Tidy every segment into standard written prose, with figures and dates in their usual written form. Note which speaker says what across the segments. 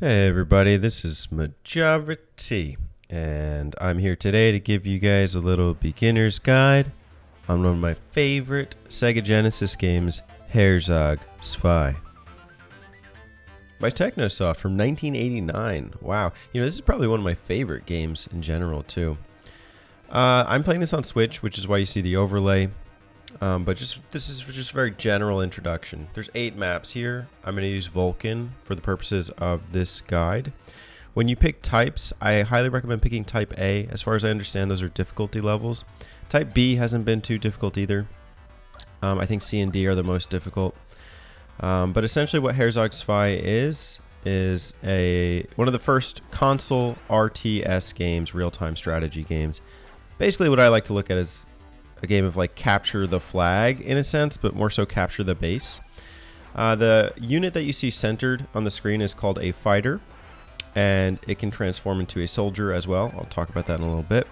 Speaker 1: Hey everybody, this is Majora, and I'm here today to give you guys a little beginner's guide on one of my favorite Sega Genesis games, Herzog Zwei. By Technosoft from 1989. Wow, this is probably one of my favorite games in general too. I'm playing this on Switch, which is why you see the overlay. But this is just a very general introduction. There's 8 maps here. I'm going to use Vulcan for the purposes of this guide. When you pick types, I highly recommend picking type A. As far as I understand, those are difficulty levels. Type B hasn't been too difficult either. I think C and D are the most difficult. But essentially what Herzog Zwei is one of the first console RTS games, real-time strategy games. Basically what I like to look at is a game of like capture the flag in a sense, but more so capture the base. The unit that you see centered on the screen is called a fighter, and it can transform into a soldier as well. I'll talk about that in a little bit.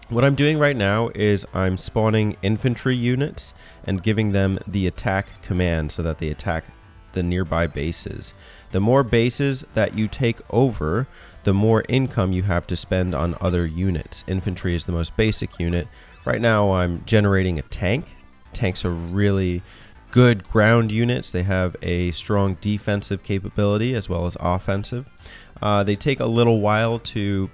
Speaker 1: What I'm doing right now is I'm spawning infantry units and giving them the attack command so that they attack the nearby bases. The more bases that you take over, the more income you have to spend on other units. Infantry is the most basic unit. Right now I'm generating a tank. Tanks are really good ground units. They have a strong defensive capability as well as offensive. They take a little while to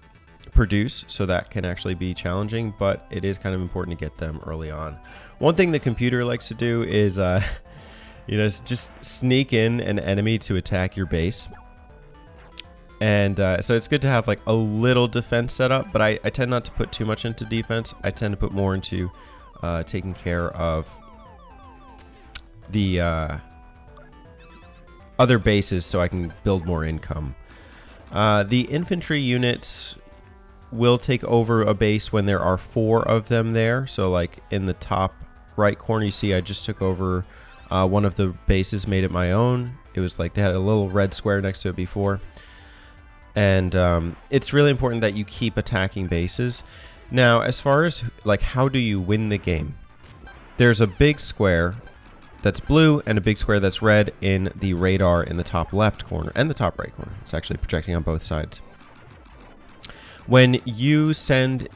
Speaker 1: produce, so that can actually be challenging, but it is kind of important to get them early on. One thing the computer likes to do is just sneak in an enemy to attack your base. And so it's good to have like a little defense set up, but I tend not to put too much into defense. I tend to put more into taking care of the other bases so I can build more income. The infantry units will take over a base when there are 4 of them there. So like in the top right corner, you see I just took over one of the bases, made it my own. It was like they had a little red square next to it before. And it's really important that you keep attacking bases. Now, as far as like how do you win the game, there's a big square that's blue and a big square that's red in the radar in the top left corner and the top right corner. It's actually projecting on both sides. When you send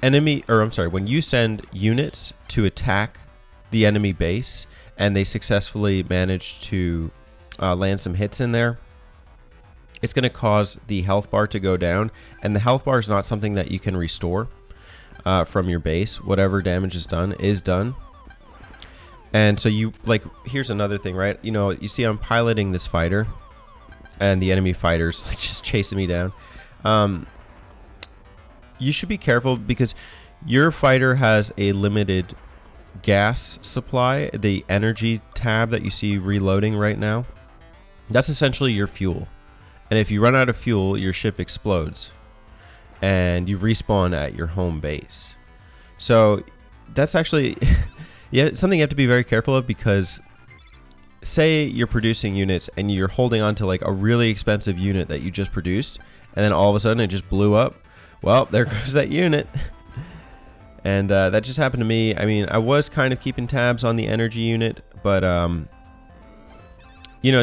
Speaker 1: when you send units to attack the enemy base and they successfully manage to land some hits in there, it's going to cause the health bar to go down, and the health bar is not something that you can restore from your base. Whatever damage is done. And so here's another thing, right? You see I'm piloting this fighter, and the enemy fighter's like just chasing me down. You should be careful because your fighter has a limited gas supply. The energy tab that you see reloading right now, that's essentially your fuel. And if you run out of fuel, your ship explodes and you respawn at your home base. So that's actually something you have to be very careful of, because say you're producing units and you're holding on to like a really expensive unit that you just produced, and then all of a sudden it just blew up. Well, there goes that unit. And that just happened to me. I mean, I was kind of keeping tabs on the energy unit, but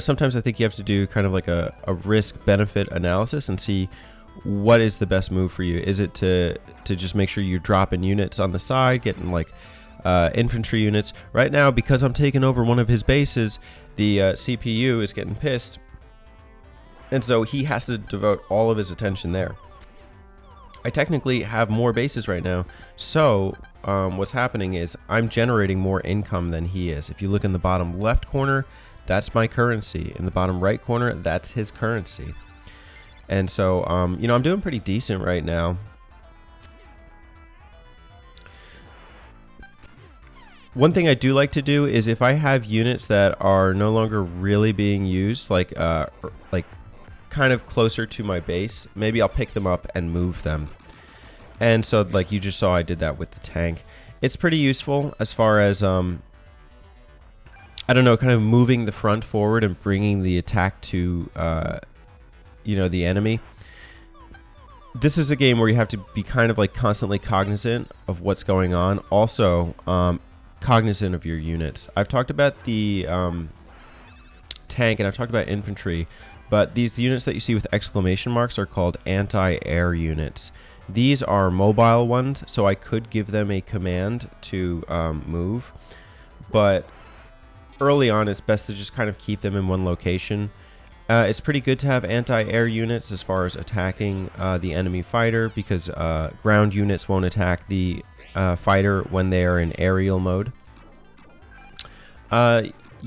Speaker 1: sometimes I think you have to do kind of like a risk-benefit analysis and see what is the best move for you. Is it to just make sure you're dropping units on the side, getting like infantry units? Right now, because I'm taking over one of his bases, the CPU is getting pissed, and so he has to devote all of his attention there. I technically have more bases right now, so what's happening is I'm generating more income than he is. If you look in the bottom left corner, that's my currency. In the bottom right corner, that's his currency. And so, I'm doing pretty decent right now. One thing I do like to do is if I have units that are no longer really being used, like kind of closer to my base, maybe I'll pick them up and move them. And so, like you just saw, I did that with the tank. It's pretty useful as far as kind of moving the front forward and bringing the attack to, the enemy. This is a game where you have to be kind of like constantly cognizant of what's going on. Also, cognizant of your units. I've talked about the tank and I've talked about infantry, but these units that you see with exclamation marks are called anti-air units. These are mobile ones, so I could give them a command to move, but early on it's best to just kind of keep them in one location. It's pretty good to have anti-air units as far as attacking the enemy fighter, because ground units won't attack the fighter when they are in aerial mode.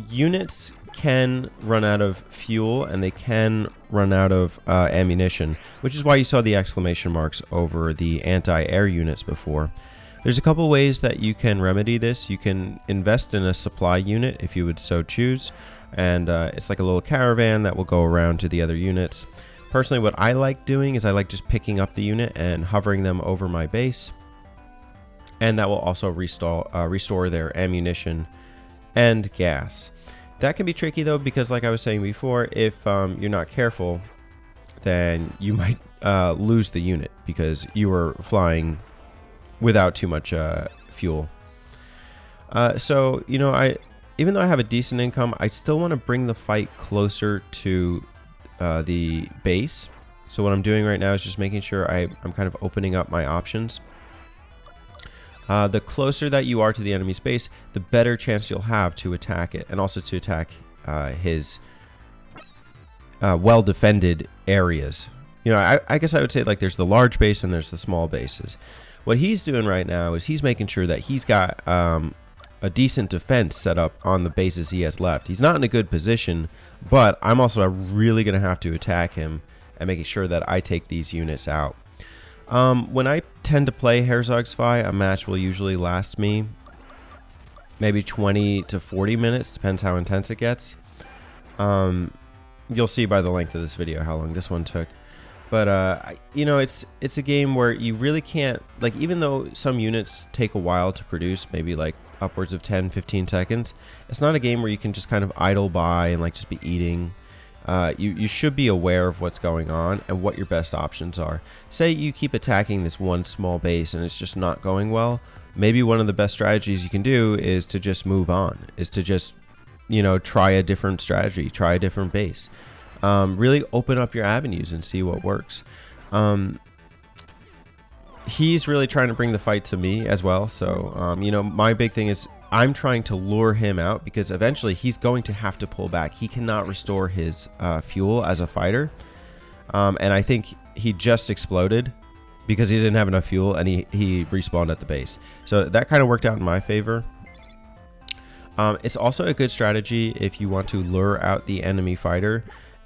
Speaker 1: Units can run out of fuel and they can run out of ammunition, which is why you saw the exclamation marks over the anti-air units before. There's a couple ways that you can remedy this. You can invest in a supply unit if you would so choose, and it's like a little caravan that will go around to the other units. Personally, what I like doing is I like just picking up the unit and hovering them over my base, and that will also restore their ammunition and gas. That can be tricky though, because like I was saying before, if you're not careful, then you might lose the unit because you were flying without too much fuel. So, you know, even though I have a decent income, I still want to bring the fight closer to the base. So what I'm doing right now is just making sure I'm kind of opening up my options. The closer that you are to the enemy's base, the better chance you'll have to attack it, and also to attack his well-defended areas. You know, I guess I would say, like, there's the large base and there's the small bases. What he's doing right now is he's making sure that he's got a decent defense set up on the bases he has left. He's not in a good position, but I'm also really going to have to attack him and making sure that I take these units out. When I tend to play Herzog Zwei, a match will usually last me maybe 20 to 40 minutes, depends how intense it gets. You'll see by the length of this video how long this one took. But, you know, it's a game where you really can't, like, even though some units take a while to produce, maybe like upwards of 10-15 seconds, it's not a game where you can just kind of idle by and like just be eating. You should be aware of what's going on and what your best options are. Say you keep attacking this one small base and it's just not going well. Maybe one of the best strategies you can do is to just move on, is to just, you know, try a different strategy, try a different base. Really open up your avenues and see what works. He's really trying to bring the fight to me as well. So, you know, my big thing is I'm trying to lure him out, because eventually he's going to have to pull back. He cannot restore his fuel as a fighter. And I think he just exploded because he didn't have enough fuel, and he respawned at the base. So that kind of worked out in my favor. It's also a good strategy if you want to lure out the enemy fighter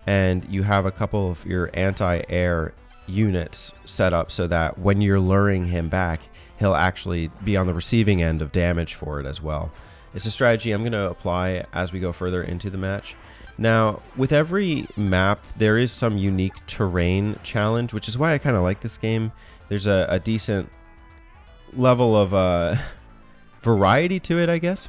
Speaker 1: and you have a couple of your anti-air units set up so that when you're luring him back, he'll actually be on the receiving end of damage for it as well. It's a strategy I'm going to apply as we go further into the match. Now, with every map, there is some unique terrain challenge, which is why I kind of like this game. There's a decent level of variety to it, I guess.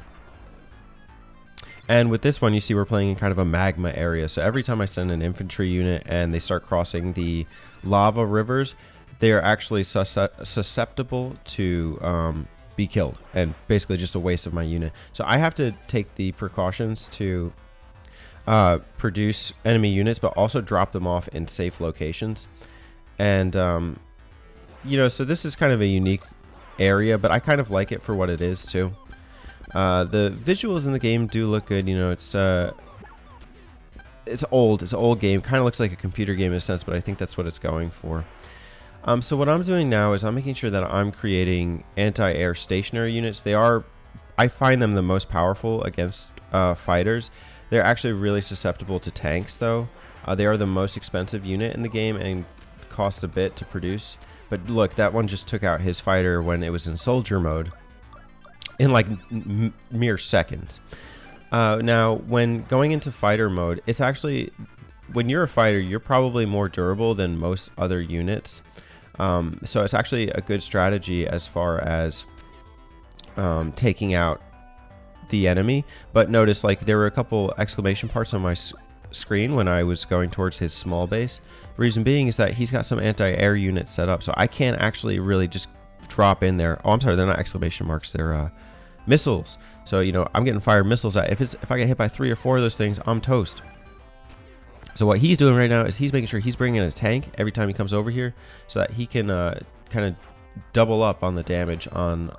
Speaker 1: And with this one, you see we're playing in kind of a magma area. So every time I send an infantry unit and they start crossing the lava rivers, they are actually susceptible to be killed, and basically just a waste of my unit. So I have to take the precautions to produce enemy units, but also drop them off in safe locations. And, you know, so this is kind of a unique area, but I kind of like it for what it is too. The visuals in the game do look good. You know, it's old. It's an old game. Kind of looks like a computer game in a sense, but I think that's what it's going for. So what I'm doing now is I'm making sure that I'm creating anti-air stationary units. I find them the most powerful against fighters. They're actually really susceptible to tanks, though. They are the most expensive unit in the game and cost a bit to produce. But look, that one just took out his fighter when it was in soldier mode in like mere seconds. Now, when going into fighter mode, it's actually, when you're a fighter, you're probably more durable than most other units. So it's actually a good strategy as far as taking out the enemy. But notice, like, there were a couple exclamation parts on my screen when I was going towards his small base. The reason being is that he's got some anti-air units set up, so I can't actually really just drop in there. Oh, I'm sorry, they're not exclamation marks, they're missiles. So, you know, I'm getting fired missiles at. If I get hit by 3 or 4 of those things, I'm toast. So what he's doing right now is he's making sure he's bringing in a tank every time he comes over here, so that he can kind of double up on the damage on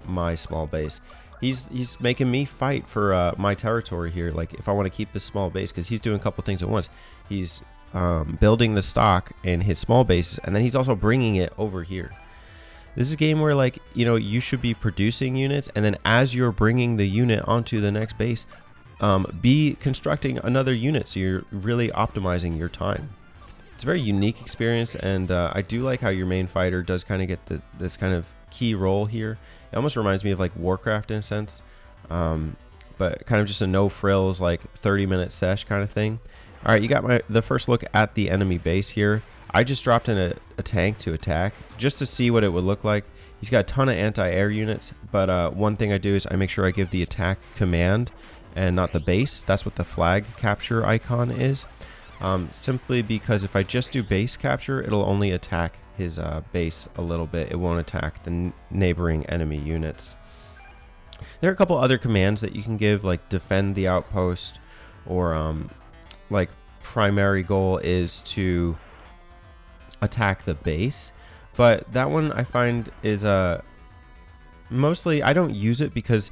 Speaker 1: my small base. He's making me fight for my territory here. Like if I want to keep this small base, because he's doing a couple things at once. He's building the stock in his small bases, and then he's also bringing it over here. This is a game where, like, you know, you should be producing units, and then as you're bringing the unit onto the next base, be constructing another unit, so you're really optimizing your time. It's a very unique experience, and I do like how your main fighter does kind of get this kind of key role here. It almost reminds me of like Warcraft in a sense, but kind of just a no frills, like 30-minute sesh kind of thing. All right, you got the first look at the enemy base here. I just dropped in a tank to attack just to see what it would look like. He's got a ton of anti-air units, but one thing I do is I make sure I give the attack command and not the base. That's what the flag capture icon is. Simply because if I just do base capture, it'll only attack his base a little bit. It won't attack the neighboring enemy units. There are a couple other commands that you can give, like defend the outpost, or like primary goal is to attack the base. But that one I find is mostly I don't use it because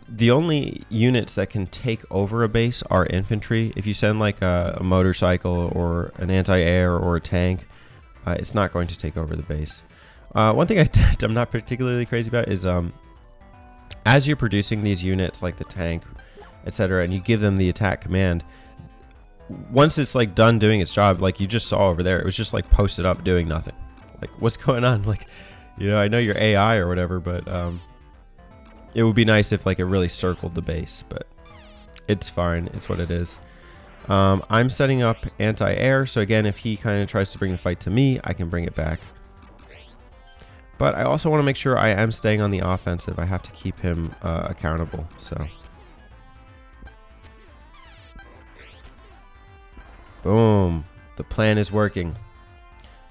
Speaker 1: the only units that can take over a base are infantry. If you send like a motorcycle or an anti-air or a tank, it's not going to take over the base. One thing I'm not particularly crazy about is as you're producing these units like the tank, etc., and you give them the attack command, once it's like done doing its job, like you just saw over there, it was just like posted up doing nothing. Like, what's going on? Like, you know, I know you're AI or whatever, but it would be nice if like it really circled the base, but it's fine. It's what it is. I'm setting up anti-air, so again, if he kind of tries to bring the fight to me, I can bring it back. But I also want to make sure I am staying on the offensive. I have to keep him accountable. So, boom, the plan is working.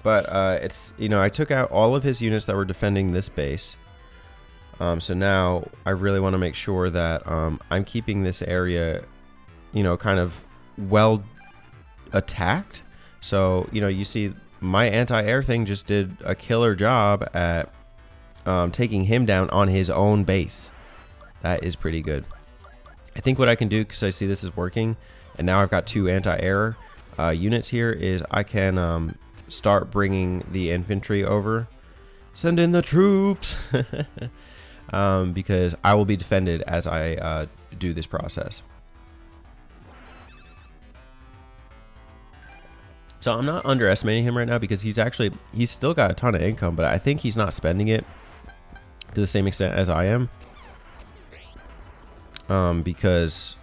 Speaker 1: But it's, you know, I took out all of his units that were defending this base. So now I really want to make sure that I'm keeping this area, you know, kind of well attacked. So, you know, you see my anti-air thing just did a killer job at taking him down on his own base. That is pretty good. I think what I can do, because I see this is working, and now I've got 2 anti-air units here, is I can start bringing the infantry over. Send in the troops. Because I will be defended as I do this process. So I'm not underestimating him right now, because he's still got a ton of income, but I think he's not spending it to the same extent as I am. Because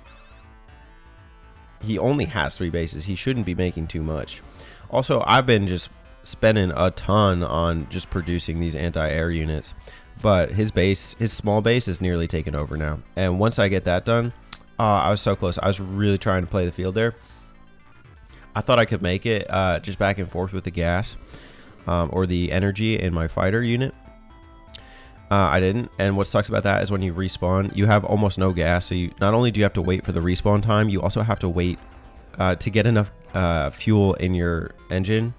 Speaker 1: he only has 3 bases. He shouldn't be making too much. Also, I've been just spending a ton on just producing these anti-air units. But his small base is nearly taken over now. And once I get that done, I was so close. I was really trying to play the field there. I thought I could make it just back and forth with the gas or the energy in my fighter unit. I didn't. And what sucks about that is when you respawn, you have almost no gas. So not only do you have to wait for the respawn time, you also have to wait to get enough fuel in your engine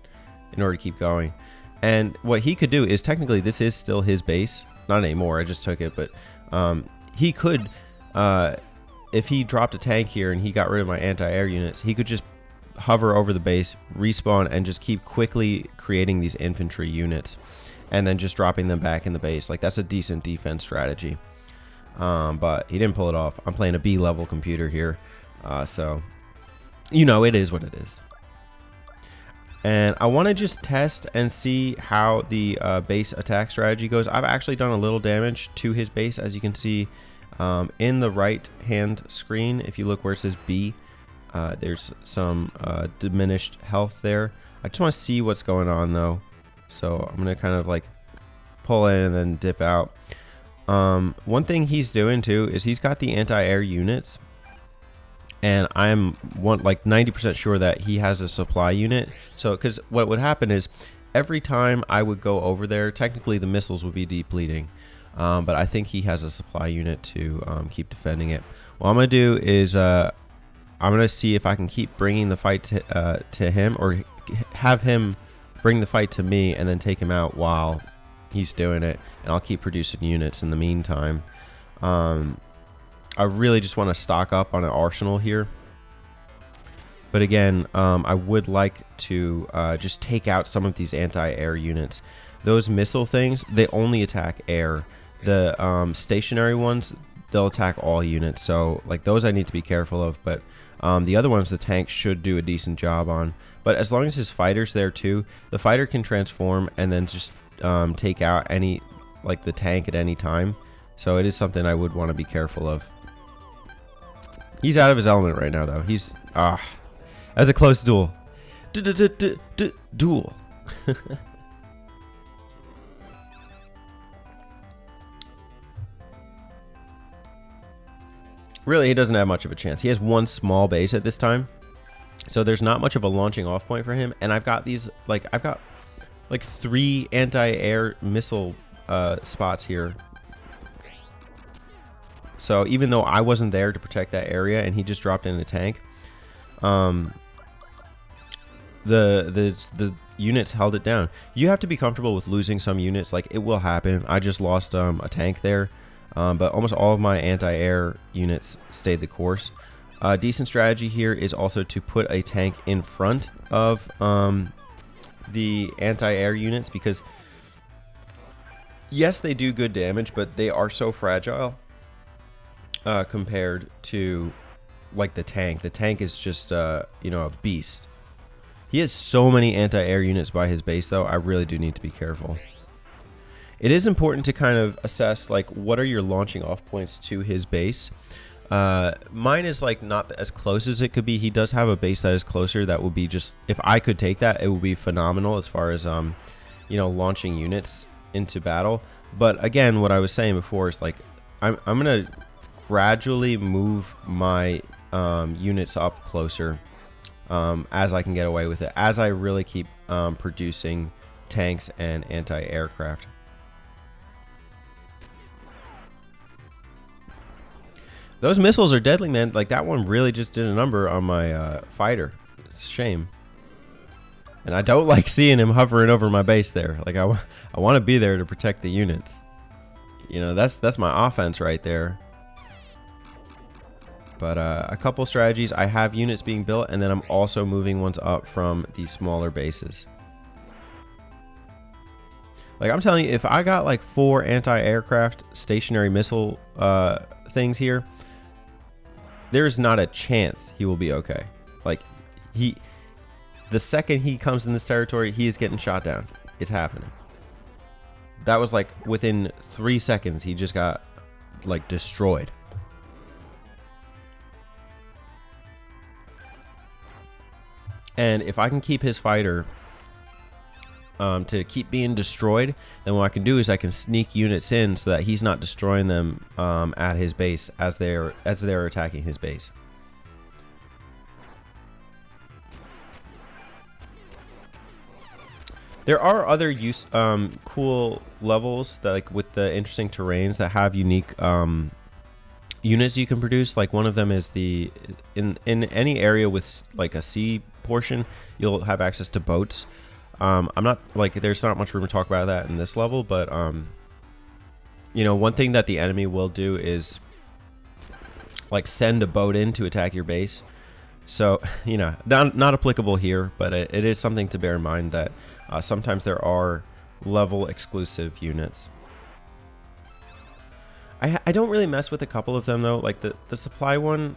Speaker 1: in order to keep going. And what he could do is, technically this is still his base. Not anymore, I just took it. But he could, if he dropped a tank here and he got rid of my anti-air units, he could just hover over the base, respawn, and just keep quickly creating these infantry units. And then just dropping them back in the base. Like, that's a decent defense strategy. But he didn't pull it off. I'm playing a B-level computer here. So, you know, it is what it is. And I want to just test and see how the base attack strategy goes. I've actually done a little damage to his base, as you can see in the right hand screen. If you look where it says B, there's some diminished health there. I just want to see what's going on though. So I'm going to kind of like pull in and then dip out. One thing he's doing too is he's got the anti-air units. And I'm like 90% sure that he has a supply unit. So, because what would happen is every time I would go over there, technically the missiles would be depleting. But I think he has a supply unit to keep defending it. What I'm going to do is I'm going to see if I can keep bringing the fight to him, or have him bring the fight to me and then take him out while he's doing it. And I'll keep producing units in the meantime. I really just want to stock up on an arsenal here. But again, I would like to just take out some of these anti-air units. Those missile things, they only attack air. The stationary ones, they'll attack all units. So like those I need to be careful of. But the other ones, the tank should do a decent job on. But as long as his fighter's there too, the fighter can transform and then just take out any, like the tank at any time. So it is something I would want to be careful of. He's out of his element right now though. He's as a close duel. Duel. Really, he doesn't have much of a chance. He has one small base at this time, so there's not much of a launching off point for him. And I've got these, like, 3 anti-air missile spots here. So even though I wasn't there to protect that area and he just dropped in a tank, the units held it down. You have to be comfortable with losing some units. Like, it will happen. I just lost a tank there. But almost all of my anti-air units stayed the course. Decent strategy here is also to put a tank in front of the anti-air units, because yes, they do good damage, but they are so fragile compared to like the tank. The tank is just you know, a beast. He has so many anti-air units by his base though. I really do need to be careful. It is important to kind of assess, like, what are your launching off points to his base. Mine is like not as close as it could be. He does have a base that is closer. That would be just, if I could take that, it would be phenomenal as far as you know, launching units into battle. But again, what I was saying before is like I'm gonna gradually move my units up closer as I can get away with it, as I really keep producing tanks and anti-aircraft. Those missiles are deadly, man. Like, that one really just did a number on my fighter. It's a shame. And I don't like seeing him hovering over my base there. Like, I want to be there to protect the units. You know, that's my offense right there. But a couple strategies. I have units being built, and then I'm also moving ones up from these smaller bases. Like, I'm telling you, if I got like 4 anti-aircraft stationary missile things here, there's not a chance he will be okay. Like, the second he comes in this territory, he is getting shot down. It's happening. That was like within 3 seconds, he just got like destroyed. And if I can keep his fighter to keep being destroyed, then what I can do is I can sneak units in so that he's not destroying them at his base as they're attacking his base. There are other cool levels that, like, with the interesting terrains that have unique units you can produce. Like, one of them is in any area with like a sea portion, you'll have access to boats. I'm not, like, there's not much room to talk about that in this level, but you know, one thing that the enemy will do is like send a boat in to attack your base. So, you know, not applicable here, but it is something to bear in mind that sometimes there are level exclusive units. I don't really mess with a couple of them though. Like the supply one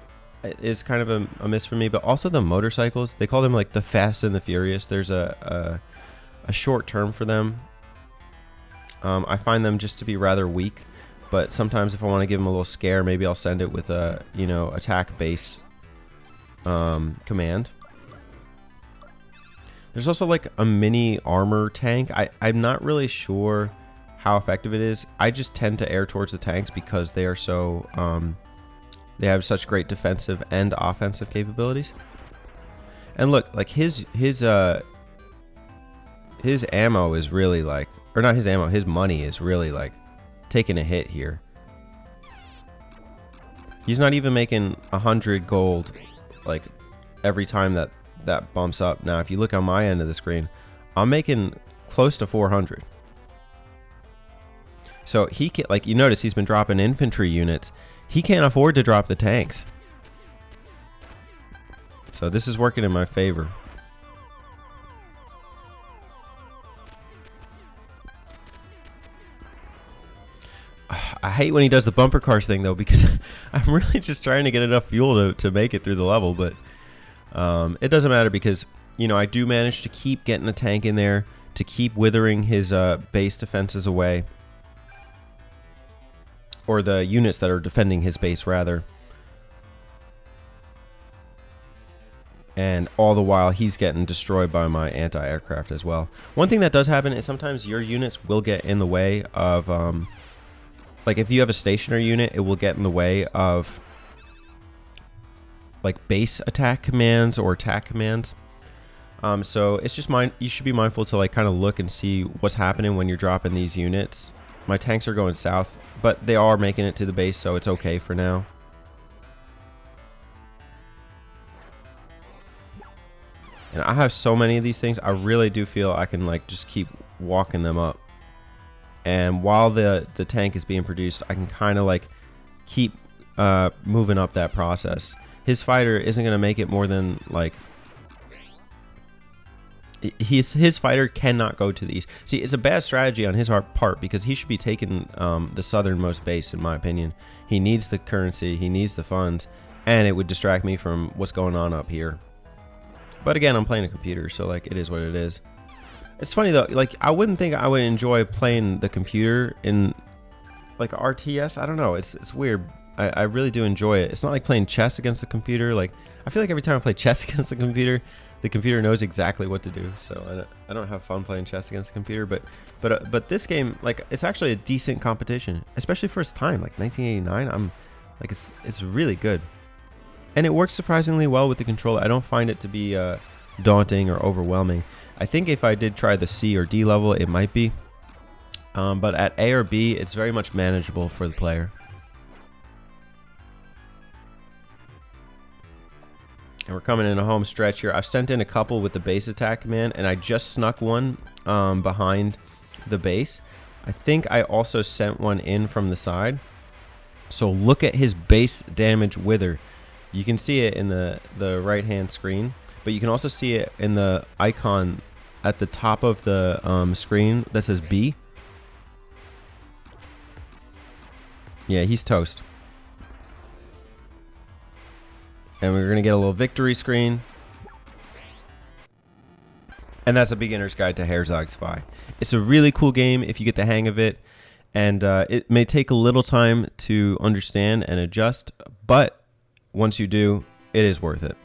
Speaker 1: is kind of a miss for me, but also the motorcycles. They call them like the Fast and the Furious. There's a short term for them. I find them just to be rather weak, but sometimes if I want to give them a little scare, maybe I'll send it with a, you know, attack base command. There's also like a mini armor tank. I'm not really sure how effective it is. I just tend to err towards the tanks because they are so they have such great defensive and offensive capabilities. And look, like his ammo is really like, or not his ammo, his money is really like taking a hit here. He's not even making 100 gold like every time that bumps up. Now, if you look on my end of the screen, I'm making close to 400. So he can, like, you notice he's been dropping infantry units. He can't afford to drop the tanks. So this is working in my favor. I hate when he does the bumper cars thing, though, because I'm really just trying to get enough fuel to make it through the level. But it doesn't matter because, you know, I do manage to keep getting a tank in there to keep withering his base defenses away. Or the units that are defending his base, rather. And all the while, he's getting destroyed by my anti-aircraft as well. One thing that does happen is sometimes your units will get in the way of... like, if you have a stationary unit, it will get in the way of... like, base attack commands or attack commands. So, it's just you should be mindful to, like, kind of look and see what's happening when you're dropping these units. My tanks are going south, but they are making it to the base, so it's okay for now. And I have so many of these things, I really do feel I can, like, just keep walking them up. And while the tank is being produced, I can kind of, like, keep moving up that process. His fighter isn't going to make it more than, like... His fighter cannot go to the east. See, it's a bad strategy on his part because he should be taking the southernmost base, in my opinion. He needs the currency, he needs the funds, and it would distract me from what's going on up here. But again, I'm playing a computer, so, like, it is what it is. It's funny, though. Like, I wouldn't think I would enjoy playing the computer in, like, RTS. I don't know. It's weird. I really do enjoy it. It's not like playing chess against the computer. Like, I feel like every time I play chess against the computer knows exactly what to do. So I don't have fun playing chess against the computer. But this game, like, it's actually a decent competition, especially for its time. Like 1989, I'm like, it's really good, and it works surprisingly well with the controller. I don't find it to be daunting or overwhelming. I think if I did try the C or D level, it might be. But at A or B, it's very much manageable for the player. And we're coming in a home stretch here. I've sent in a couple with the base attack command, and I just snuck one behind the base. I think I also sent one in from the side. So look at his base damage wither. You can see it in the right-hand screen, but you can also see it in the icon at the top of the screen that says B. Yeah, he's toast. And we're going to get a little victory screen. And that's a beginner's guide to Herzog Zwei. It's a really cool game if you get the hang of it. And it may take a little time to understand and adjust, but once you do, it is worth it.